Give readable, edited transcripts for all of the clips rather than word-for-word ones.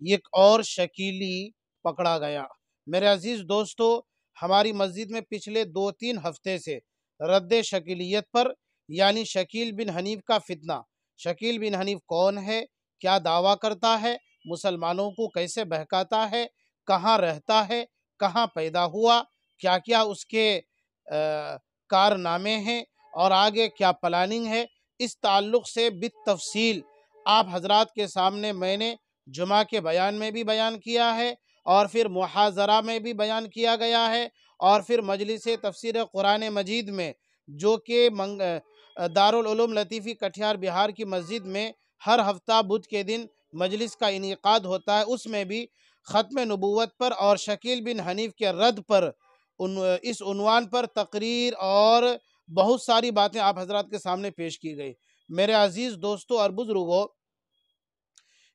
एक और शकीली पकड़ा गया। मेरे अजीज दोस्तों, हमारी मस्जिद में पिछले 2-3 हफ्ते से रद्द शकीलियत पर यानी शकील बिन हनीफ का फितना। शकील बिन हनीफ कौन है, क्या दावा करता है, मुसलमानों को कैसे बहकाता है, कहाँ रहता है, कहाँ पैदा हुआ, क्या क्या उसके कारनामे हैं और आगे क्या प्लानिंग है, इस ताल्लुक़ से बितफसील आप हजरात के सामने मैंने जुमा के बयान में भी बयान किया है और फिर मुहाज़रा में भी बयान किया गया है और फिर मजलिस तफसीर कुरान मजीद में, जो कि दारुल उलूम लतीफ़ी कटिहार बिहार की मस्जिद में हर हफ्ता बुध के दिन मजलिस का इनेकाद होता है, उसमें भी ख़त्म नबूवत पर और शकील बिन हनीफ के रद्द पर इस उन्वान पर तकरीर और बहुत सारी बातें आप हजरात के सामने पेश की गई। मेरे अजीज़ दोस्तों और बुजुर्गों,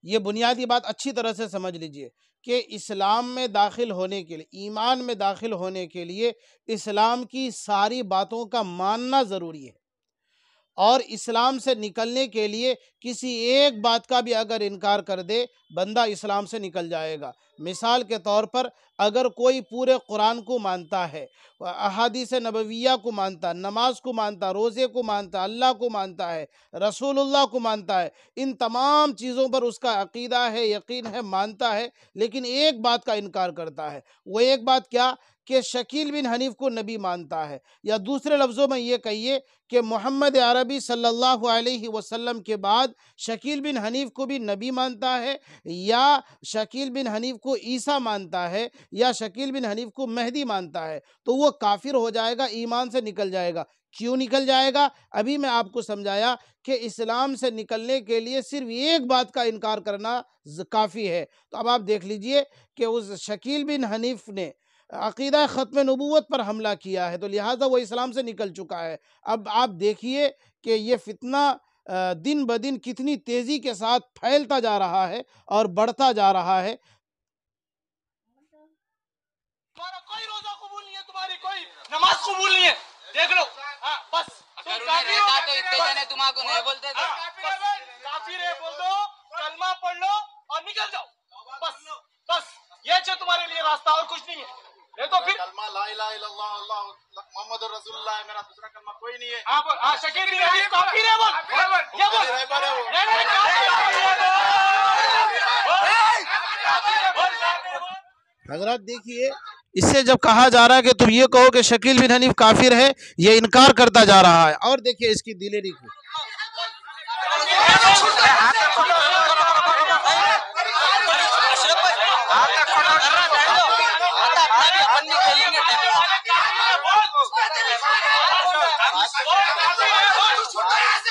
ये बुनियादी बात अच्छी तरह से समझ लीजिए कि इस्लाम में दाखिल होने के लिए, ईमान में दाखिल होने के लिए इस्लाम की सारी बातों का मानना ज़रूरी है और इस्लाम से निकलने के लिए किसी एक बात का भी अगर इनकार कर दे, बंदा इस्लाम से निकल जाएगा। मिसाल के तौर पर अगर कोई पूरे कुरान को मानता है, अहादीस नबविया को मानता, नमाज को मानता, रोज़े को मानता, अल्लाह को मानता है, रसूलुल्लाह को मानता है, इन तमाम चीज़ों पर उसका अकीदा है, यकीन है, मानता है, लेकिन एक बात का इनकार करता है। वो एक बात क्या कि शकील बिन हनीफ को नबी मानता है, या दूसरे लफ्ज़ों में ये कहिए कि मोहम्मद अरबी सल्लल्लाहु अलैहि वसल्लम के बाद शकील बिन हनीफ को भी नबी मानता है, या शकील बिन हनीफ को ईसा मानता है, या शकील बिन हनीफ को मेहदी मानता है, तो वो काफिर हो जाएगा, ईमान से निकल जाएगा। क्यों निकल जाएगा? अभी मैं आपको समझाया कि इस्लाम से निकलने के लिए सिर्फ एक बात का इनकार करना काफ़ी है। तो अब आप देख लीजिए कि उस शकील बिन हनीफ ने अकीदा ख़त्म नबूवत पर हमला किया है, तो लिहाजा वो इस्लाम से निकल चुका है। अब आप देखिए कि ये फितना दिन ब दिन कितनी तेज़ी के साथ फैलता जा रहा है और बढ़ता जा रहा है। तुम्हारा कोई रोजा कबूल नहीं है, तुम्हारी कोई नमाज कबूल नहीं है, देख लो। बस तुम काफिर हो, तो इतने जने तुम्हारे नहीं बोलते थे। काफिर है बोल दो, कलमा पढ़ लो और निकल जाओ। बस बस ये जो तुम्हारे लिए रास्ता, और कुछ नहीं है। नहीं तो फिर कलमा ला इलाहा इल्लल्लाह अल्लाह मोहम्मद रसूलुल्लाह है, मेरा दूसरा कलमा कोई नहीं है। हाँ बोल, हाँ शकील बिन हनीफ काफिर है बोल, ये बोल। हजरत देखिए, इससे जब कहा जा रहा है कि तुम ये कहो कि शकील बिन हनीफ काफिर है, ये इनकार करता जा रहा है। और देखिए इसकी दिलेरी को,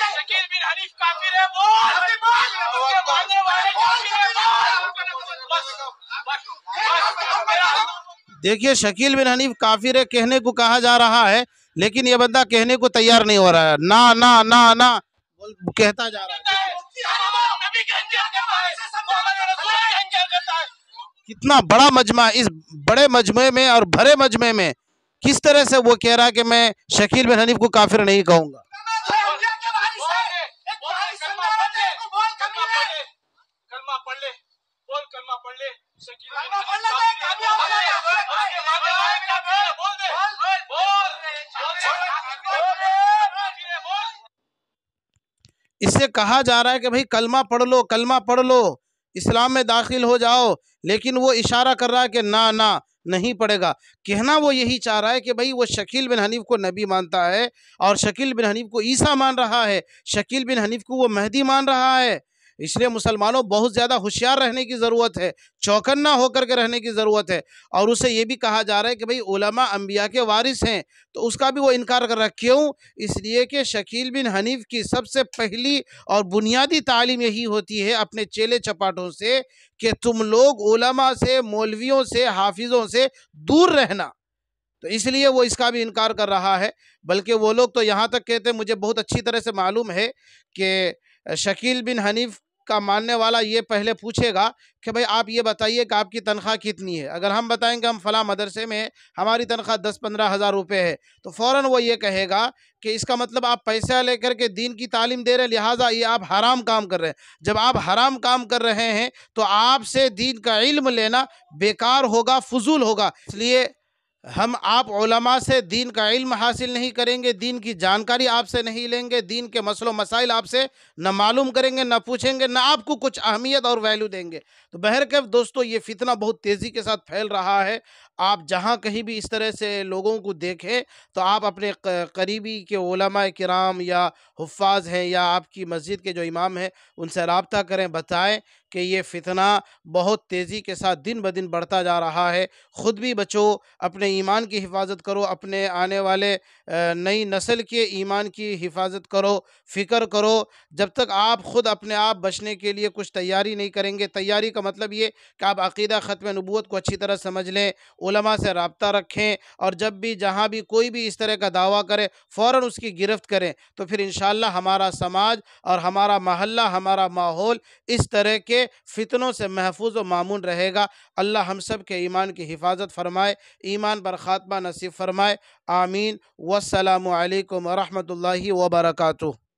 शकील बिन हनीफ काफिर है बोल, उसके मानने वाले काफिर है बोल। देखिए शकील बिन हनीफ काफिर है कहने को कहा जा रहा है, लेकिन ये बंदा कहने को तैयार नहीं हो रहा है। ना ना ना ना कहता जा रहा है। कितना बड़ा मजमा, इस बड़े मजमे में और भरे मजमे में किस तरह से वो कह रहा है कि मैं शकील बिन हनीफ को काफिर नहीं कहूंगा। इससे कहा जा रहा है कि भाई कलमा पढ़ लो, कलमा पढ़ लो, इस्लाम में दाखिल हो जाओ, लेकिन वो इशारा कर रहा है कि ना ना नहीं पड़ेगा। कहना वो यही चाह रहा है कि भाई वो शकील बिन हनीफ को नबी मानता है और शकील बिन हनीफ को ईसा मान रहा है, शकील बिन हनीफ को वो मेहदी मान रहा है। इसलिए मुसलमानों बहुत ज़्यादा होशियार रहने की ज़रूरत है, चौकन्ना होकर के रहने की ज़रूरत है। और उसे ये भी कहा जा रहा है कि भाई उलमा अंबिया के वारिस हैं, तो उसका भी वो इनकार कर रहा है। क्यों? इसलिए कि शकील बिन हनीफ की सबसे पहली और बुनियादी तालीम यही होती है अपने चेले चपाटों से कि तुम लोग उलमा से, मौलवियों से, हाफिज़ों से दूर रहना। तो इसलिए वो इसका भी इनकार कर रहा है। बल्कि वो लोग तो यहाँ तक कहते हैं, मुझे बहुत अच्छी तरह से मालूम है कि शकील बिन हनीफ आपका मानने वाला ये पहले पूछेगा कि भाई आप ये बताइए कि आपकी तनख्वाह कितनी है। अगर हम बताएंगे हम फला मदरसे में हैं, हमारी तनख्वाह 10-15 हज़ार रुपये है, तो फ़ौरन वो ये कहेगा कि इसका मतलब आप पैसा लेकर के दीन की तालीम दे रहे हैं, लिहाजा ये आप हराम काम कर रहे हैं। जब आप हराम काम कर रहे हैं तो आपसे दीन का इल्म लेना बेकार होगा, फजूल होगा। इसलिए हम आप उलमा से दीन का इल्म हासिल नहीं करेंगे, दीन की जानकारी आपसे नहीं लेंगे, दीन के मसलो मसाइल आपसे न मालूम करेंगे, न पूछेंगे, न आपको कुछ अहमियत और वैल्यू देंगे। तो बहरकैफ दोस्तों, ये फितना बहुत तेज़ी के साथ फैल रहा है। आप जहाँ कहीं भी इस तरह से लोगों को देखें तो आप अपने करीबी के उलमा किराम या हुफ़ाज़ हैं या आपकी मस्जिद के जो इमाम हैं उनसे रब्ता करें, बताएं कि ये फितना बहुत तेज़ी के साथ दिन ब दिन बढ़ता जा रहा है। ख़ुद भी बचो, अपने ईमान की हिफाजत करो, अपने आने वाले नई नस्ल के ईमान की हिफाजत करो, फ़िक्र करो। जब तक आप ख़ुद अपने आप बचने के लिए कुछ तैयारी नहीं करेंगे, तैयारी का मतलब ये कि आप अक़ीदा ख़त्म नबूवत को अच्छी तरह समझ लें, उलमा से रब्ता रखें, और जब भी जहाँ भी कोई भी इस तरह का दावा करे फ़ौरन उसकी गिरफ़्त करें, तो फिर इंशाअल्लाह हमारा समाज और हमारा महल्ला, हमारा माहौल इस तरह के फ़ितनों से महफूज व मामून रहेगा। अल्लाह हम सब के ईमान की हिफाजत फ़रमाए, ईमान पर ख़ात्मा नसीब फ़रमाए। आमीन। वस्सलामु अलैकुम व रहमतुल्लाहि व बरकातुहू।